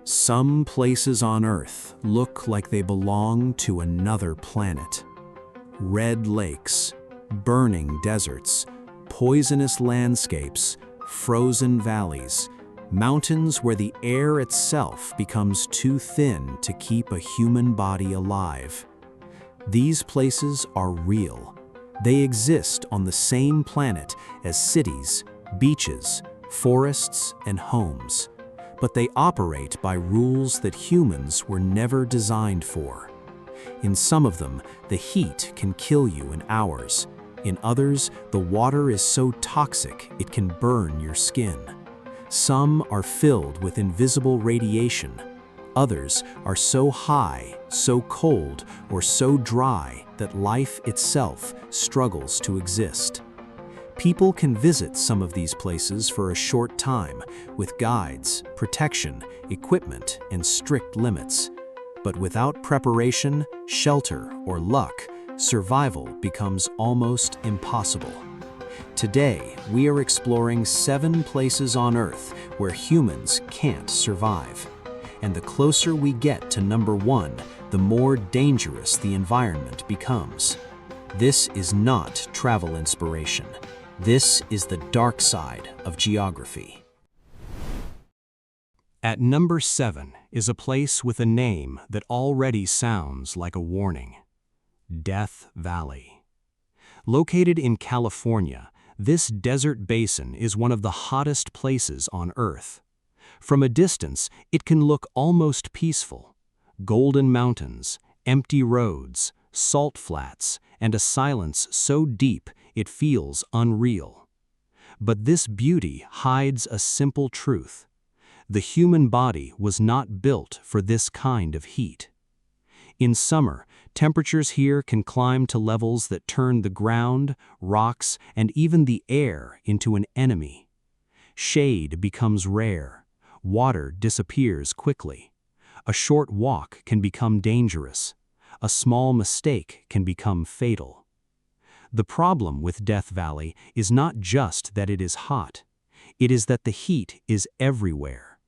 Some places on Earth look like they belong to another planet. Red lakes, burning deserts, poisonous landscapes, frozen valleys, mountains where the air itself becomes too thin to keep a human body alive. These places are real. They exist on the same planet as cities, beaches, forests, and homes. But they operate by rules that humans were never designed for. In some of them, the heat can kill you in hours. In others, the water is so toxic it can burn your skin. Some are filled with invisible radiation. Others are so high, so cold, or so dry that life itself struggles to exist. People can visit some of these places for a short time, with guides, protection, equipment, and strict limits. But without preparation, shelter, or luck, survival becomes almost impossible. Today, we are exploring 7 places on Earth where humans can't survive. And the closer we get to number 1, the more dangerous the environment becomes. This is not travel inspiration. This is the dark side of geography. At number 7 is a place with a name that already sounds like a warning: Death Valley. Located in California, this desert basin is one of the hottest places on Earth. From a distance, it can look almost peaceful. Golden mountains, empty roads, salt flats, and a silence so deep it feels unreal. But this beauty hides a simple truth. The human body was not built for this kind of heat. In summer, temperatures here can climb to levels that turn the ground, rocks, and even the air into an enemy. Shade becomes rare. Water disappears quickly. A short walk can become dangerous. A small mistake can become fatal. The problem with Death Valley is not just that it is hot. It is that the heat is everywhere.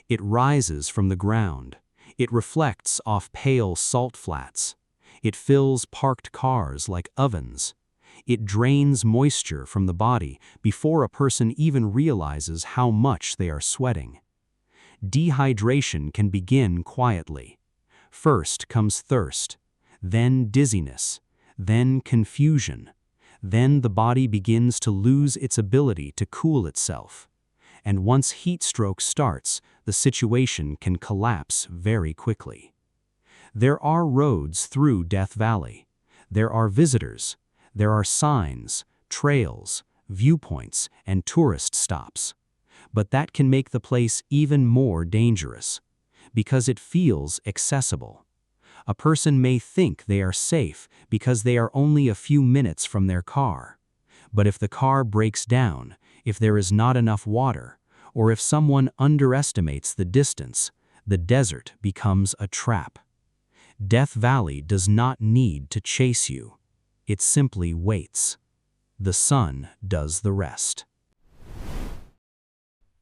It rises from the ground. It reflects off pale salt flats. It fills parked cars like ovens. It drains moisture from the body before a person even realizes how much they are sweating. Dehydration can begin quietly. First comes thirst, then dizziness, then confusion. Then the body begins to lose its ability to cool itself. And once heat stroke starts, the situation can collapse very quickly. There are roads through Death Valley. There are visitors. There are signs, trails, viewpoints, and tourist stops. But that can make the place even more dangerous, because it feels accessible. A person may think they are safe because they are only a few minutes from their car. But if the car breaks down, if there is not enough water, or if someone underestimates the distance, the desert becomes a trap. Death Valley does not need to chase you. It simply waits. The sun does the rest.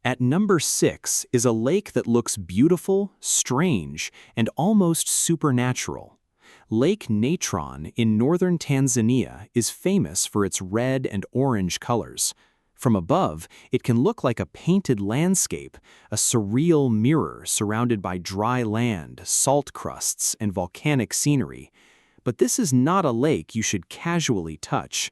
At number 6 is a lake that looks beautiful, strange, and almost supernatural. Lake Natron in northern Tanzania is famous for its red and orange colors. From above, it can look like a painted landscape, a surreal mirror surrounded by dry land, salt crusts, and volcanic scenery. But this is not a lake you should casually touch.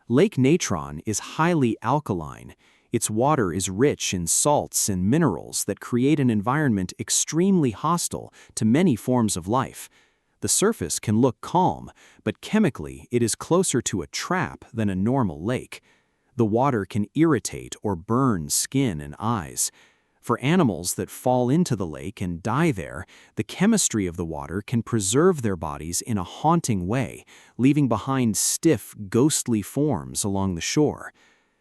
Lake Natron is highly alkaline. Its water is rich in salts and minerals that create an environment extremely hostile to many forms of life. The surface can look calm, but chemically it is closer to a trap than a normal lake. The water can irritate or burn skin and eyes. For animals that fall into the lake and die there, the chemistry of the water can preserve their bodies in a haunting way, leaving behind stiff, ghostly forms along the shore.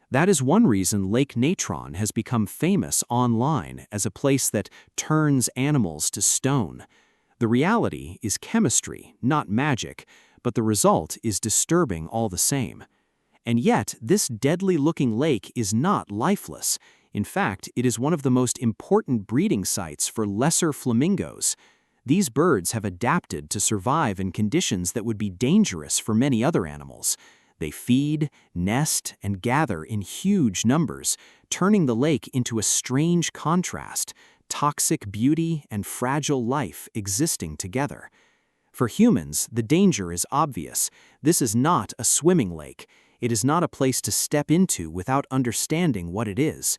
That is one reason Lake Natron has become famous online as a place that turns animals to stone. The reality is chemistry, not magic, but the result is disturbing all the same. And yet, this deadly-looking lake is not lifeless. In fact, it is one of the most important breeding sites for lesser flamingos. These birds have adapted to survive in conditions that would be dangerous for many other animals. They feed, nest, and gather in huge numbers, turning the lake into a strange contrast, toxic beauty and fragile life existing together. For humans, the danger is obvious. This is not a swimming lake. It is not a place to step into without understanding what it is.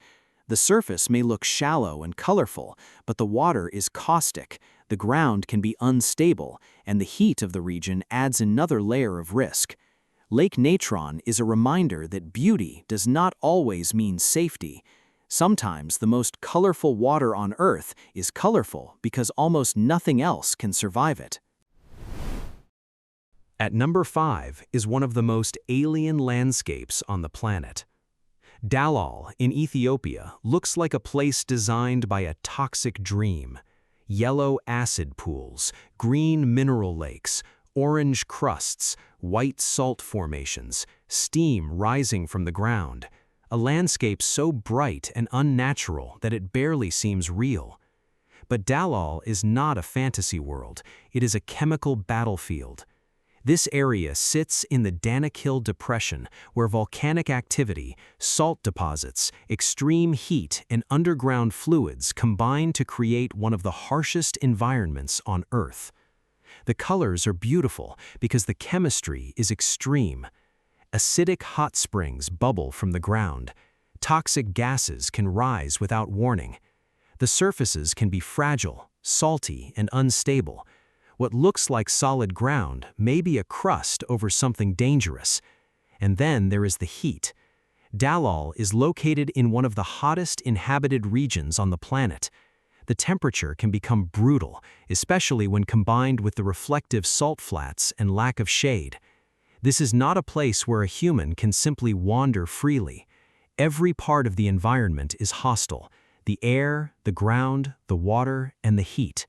The surface may look shallow and colorful, but the water is caustic, the ground can be unstable, and the heat of the region adds another layer of risk. Lake Natron is a reminder that beauty does not always mean safety. Sometimes the most colorful water on Earth is colorful because almost nothing else can survive it. At number 5 is one of the most alien landscapes on the planet. Dallol in Ethiopia looks like a place designed by a toxic dream. Yellow acid pools, green mineral lakes, orange crusts, white salt formations, steam rising from the ground. A landscape so bright and unnatural that it barely seems real. But Dallol is not a fantasy world, it is a chemical battlefield. This area sits in the Danakil Depression, where volcanic activity, salt deposits, extreme heat, and underground fluids combine to create one of the harshest environments on Earth. The colors are beautiful because the chemistry is extreme. Acidic hot springs bubble from the ground. Toxic gases can rise without warning. The surfaces can be fragile, salty, and unstable. What looks like solid ground may be a crust over something dangerous. And then there is the heat. Dallol is located in one of the hottest inhabited regions on the planet. The temperature can become brutal, especially when combined with the reflective salt flats and lack of shade. This is not a place where a human can simply wander freely. Every part of the environment is hostile: the air, the ground, the water, and the heat.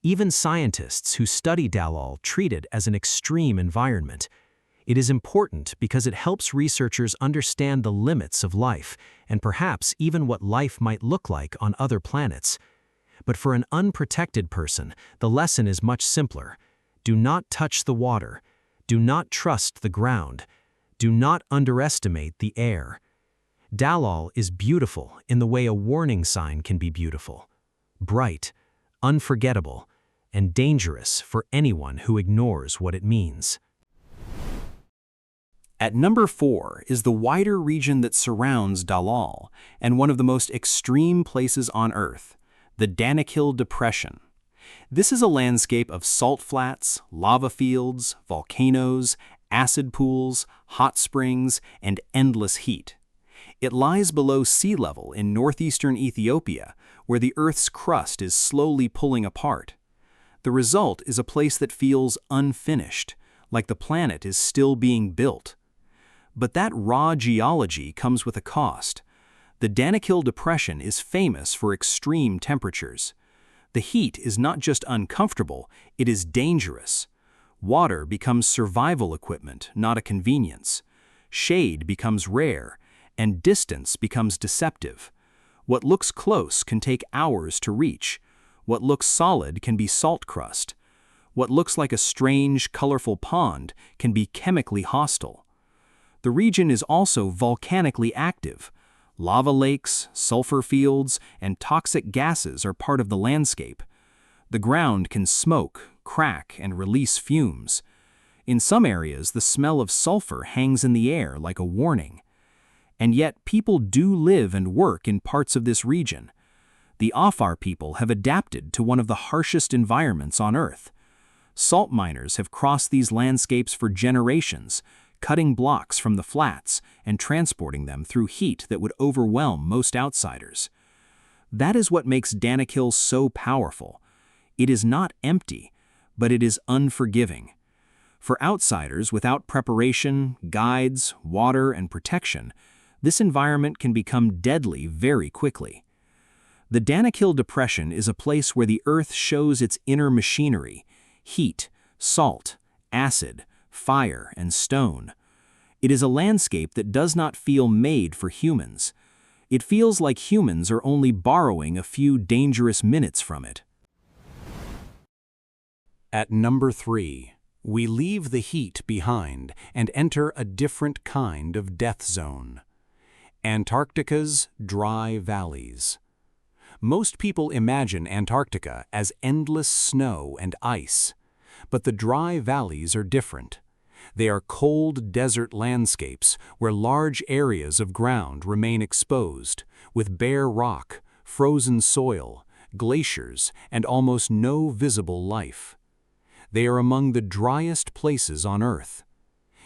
Even scientists who study Dallol treat it as an extreme environment. It is important because it helps researchers understand the limits of life, and perhaps even what life might look like on other planets. But for an unprotected person, the lesson is much simpler. Do not touch the water. Do not trust the ground. Do not underestimate the air. Dallol is beautiful in the way a warning sign can be beautiful. Bright, unforgettable, and dangerous for anyone who ignores what it means. At number 4 is the wider region that surrounds Dallol, and one of the most extreme places on Earth, the Danakil Depression. This is a landscape of salt flats, lava fields, volcanoes, acid pools, hot springs, and endless heat. It lies below sea level in northeastern Ethiopia, where the Earth's crust is slowly pulling apart. The result is a place that feels unfinished, like the planet is still being built. But that raw geology comes with a cost. The Danakil Depression is famous for extreme temperatures. The heat is not just uncomfortable, it is dangerous. Water becomes survival equipment, not a convenience. Shade becomes rare, and distance becomes deceptive. What looks close can take hours to reach. What looks solid can be salt crust. What looks like a strange, colorful pond can be chemically hostile. The region is also volcanically active. Lava lakes, sulfur fields, and toxic gases are part of the landscape. The ground can smoke, crack, and release fumes. In some areas, the smell of sulfur hangs in the air like a warning. And yet, people do live and work in parts of this region. The Afar people have adapted to one of the harshest environments on Earth. Salt miners have crossed these landscapes for generations, cutting blocks from the flats and transporting them through heat that would overwhelm most outsiders. That is what makes Danakil so powerful. It is not empty, but it is unforgiving. For outsiders without preparation, guides, water, and protection, this environment can become deadly very quickly. The Danakil Depression is a place where the Earth shows its inner machinery: heat, salt, acid, fire, and stone. It is a landscape that does not feel made for humans. It feels like humans are only borrowing a few dangerous minutes from it. At number 3, we leave the heat behind and enter a different kind of death zone. Antarctica's dry valleys. Most people imagine Antarctica as endless snow and ice, but the dry valleys are different. They are cold desert landscapes where large areas of ground remain exposed, with bare rock, frozen soil, glaciers, and almost no visible life. They are among the driest places on Earth.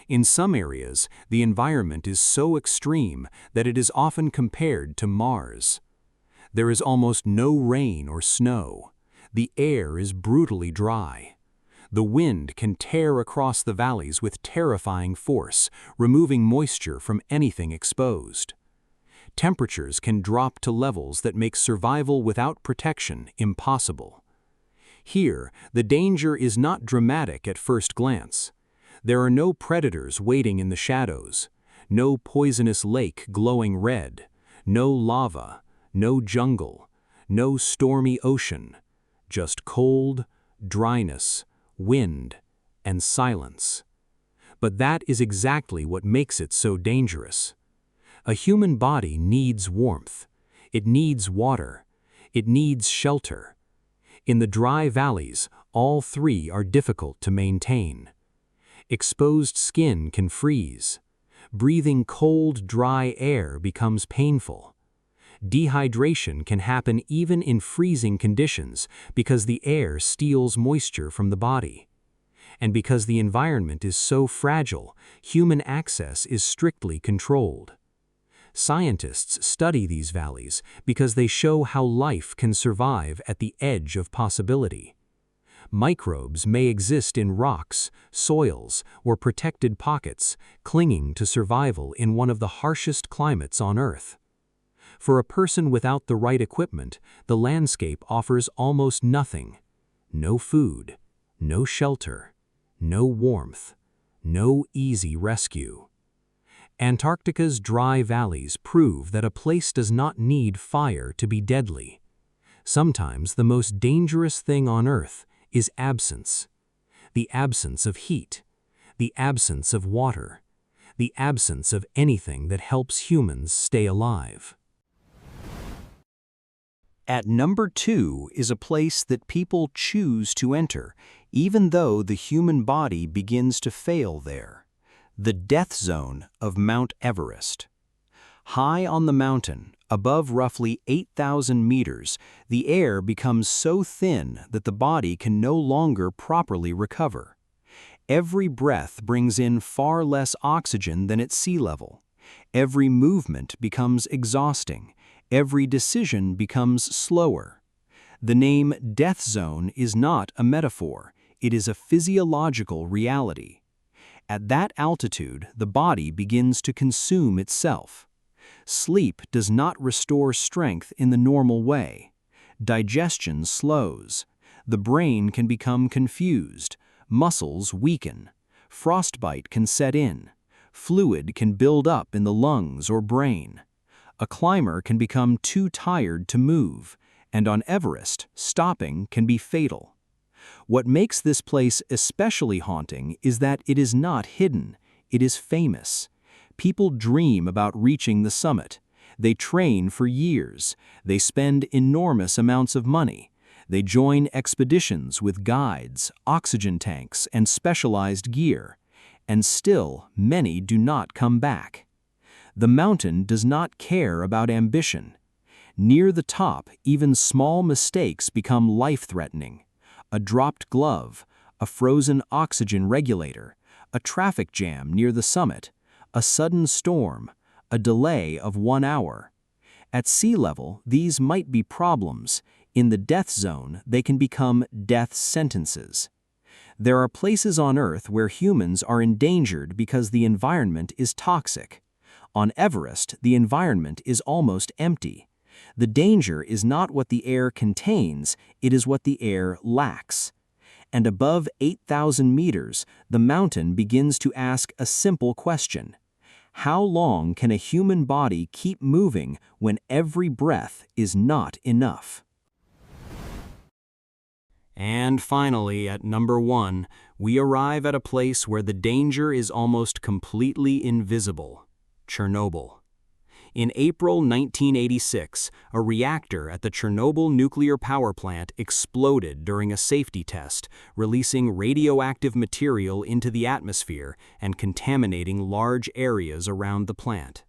In some areas, the environment is so extreme that it is often compared to Mars. There is almost no rain or snow. The air is brutally dry. The wind can tear across the valleys with terrifying force, removing moisture from anything exposed. Temperatures can drop to levels that make survival without protection impossible. Here, the danger is not dramatic at first glance. There are no predators waiting in the shadows, no poisonous lake glowing red, no lava, no jungle, no stormy ocean, just cold, dryness, wind, and silence. But that is exactly what makes it so dangerous. A human body needs warmth. It needs water. It needs shelter. In the dry valleys, all three are difficult to maintain. Exposed skin can freeze. Breathing cold, dry air becomes painful. Dehydration can happen even in freezing conditions because the air steals moisture from the body. And because the environment is so fragile, human access is strictly controlled. Scientists study these valleys because they show how life can survive at the edge of possibility. Microbes may exist in rocks, soils, or protected pockets, clinging to survival in one of the harshest climates on Earth. For a person without the right equipment, the landscape offers almost nothing. No food, no shelter, no warmth, no easy rescue. Antarctica's dry valleys prove that a place does not need fire to be deadly. Sometimes the most dangerous thing on Earth is absence. The absence of heat, the absence of water, the absence of anything that helps humans stay alive. At number 2 is a place that people choose to enter, even though the human body begins to fail there. The death zone of Mount Everest. High on the mountain, above roughly 8,000 meters, the air becomes so thin that the body can no longer properly recover. Every breath brings in far less oxygen than at sea level. Every movement becomes exhausting. Every decision becomes slower. The name death zone is not a metaphor. It is a physiological reality. At that altitude, the body begins to consume itself. Sleep does not restore strength in the normal way. Digestion slows. The brain can become confused. Muscles weaken. Frostbite can set in. Fluid can build up in the lungs or brain. A climber can become too tired to move, and on Everest, stopping can be fatal. What makes this place especially haunting is that it is not hidden, it is famous. People dream about reaching the summit. They train for years. They spend enormous amounts of money. They join expeditions with guides, oxygen tanks, and specialized gear. And still, many do not come back. The mountain does not care about ambition. Near the top, even small mistakes become life-threatening. A dropped glove, a frozen oxygen regulator, a traffic jam near the summit, a sudden storm, a delay of 1 hour. At sea level, these might be problems. In the death zone, they can become death sentences. There are places on Earth where humans are endangered because the environment is toxic. On Everest, the environment is almost empty. The danger is not what the air contains, it is what the air lacks. And above 8,000 meters, the mountain begins to ask a simple question. How long can a human body keep moving when every breath is not enough? And finally, at number 1, we arrive at a place where the danger is almost completely invisible: Chernobyl. In April 1986, a reactor at the Chernobyl nuclear power plant exploded during a safety test, releasing radioactive material into the atmosphere and contaminating large areas around the plant.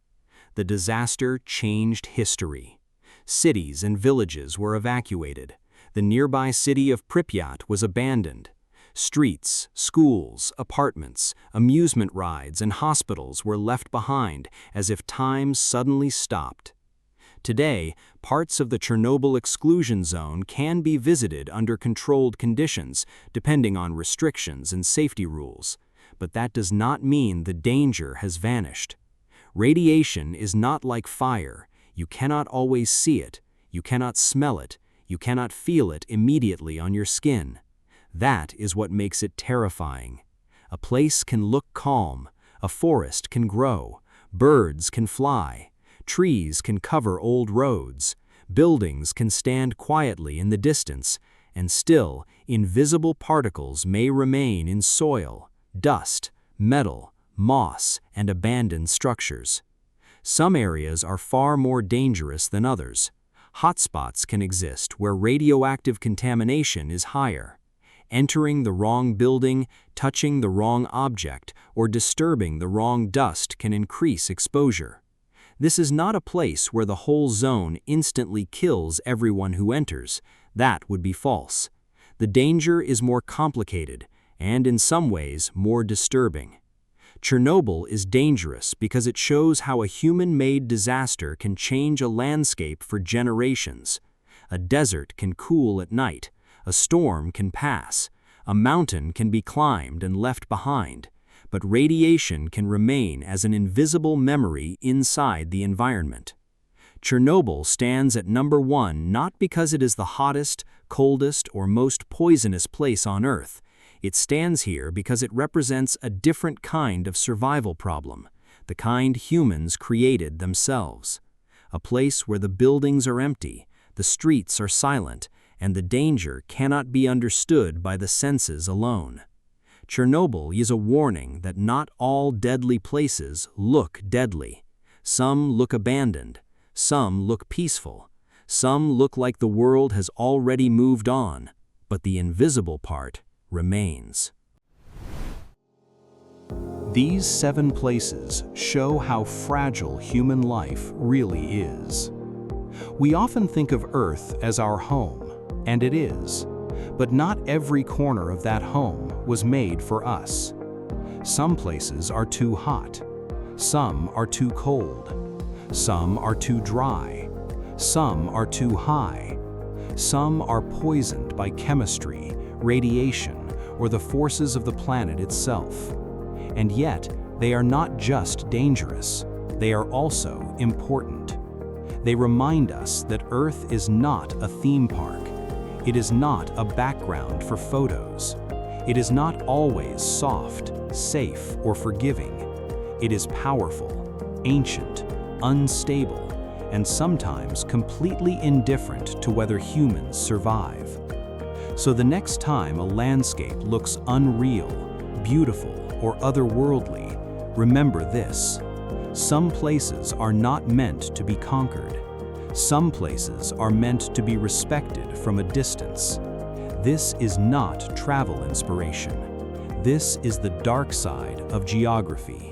The disaster changed history. Cities and villages were evacuated. The nearby city of Pripyat was abandoned. Streets, schools, apartments, amusement rides, and hospitals were left behind as if time suddenly stopped. Today, parts of the Chernobyl exclusion zone can be visited under controlled conditions, depending on restrictions and safety rules. But that does not mean the danger has vanished. Radiation is not like fire. You cannot always see it. You cannot smell it. You cannot feel it immediately on your skin. That is what makes it terrifying. A place can look calm, a forest can grow, birds can fly, trees can cover old roads, buildings can stand quietly in the distance, and still invisible particles may remain in soil, dust, metal, moss, and abandoned structures. Some areas are far more dangerous than others. Hotspots can exist where radioactive contamination is higher. Entering the wrong building, touching the wrong object, or disturbing the wrong dust can increase exposure. This is not a place where the whole zone instantly kills everyone who enters. That would be false. The danger is more complicated, and in some ways more disturbing. Chernobyl is dangerous because it shows how a human-made disaster can change a landscape for generations. A desert can cool at night. A storm can pass, a mountain can be climbed and left behind, but radiation can remain as an invisible memory inside the environment. Chernobyl stands at number 1 not because it is the hottest, coldest, or most poisonous place on Earth. It stands here because it represents a different kind of survival problem, the kind humans created themselves. A place where the buildings are empty, the streets are silent, and the danger cannot be understood by the senses alone. Chernobyl is a warning that not all deadly places look deadly. Some look abandoned, some look peaceful, some look like the world has already moved on, but the invisible part remains. These 7 places show how fragile human life really is. We often think of Earth as our home, and it is, but not every corner of that home was made for us. Some places are too hot, some are too cold, some are too dry, some are too high, some are poisoned by chemistry, radiation, or the forces of the planet itself. And yet, they are not just dangerous, they are also important. They remind us that Earth is not a theme park. It is not a background for photos. It is not always soft, safe, or forgiving. It is powerful, ancient, unstable, and sometimes completely indifferent to whether humans survive. So the next time a landscape looks unreal, beautiful, or otherworldly, remember this: some places are not meant to be conquered. Some places are meant to be respected from a distance. This is not travel inspiration. This is the dark side of geography.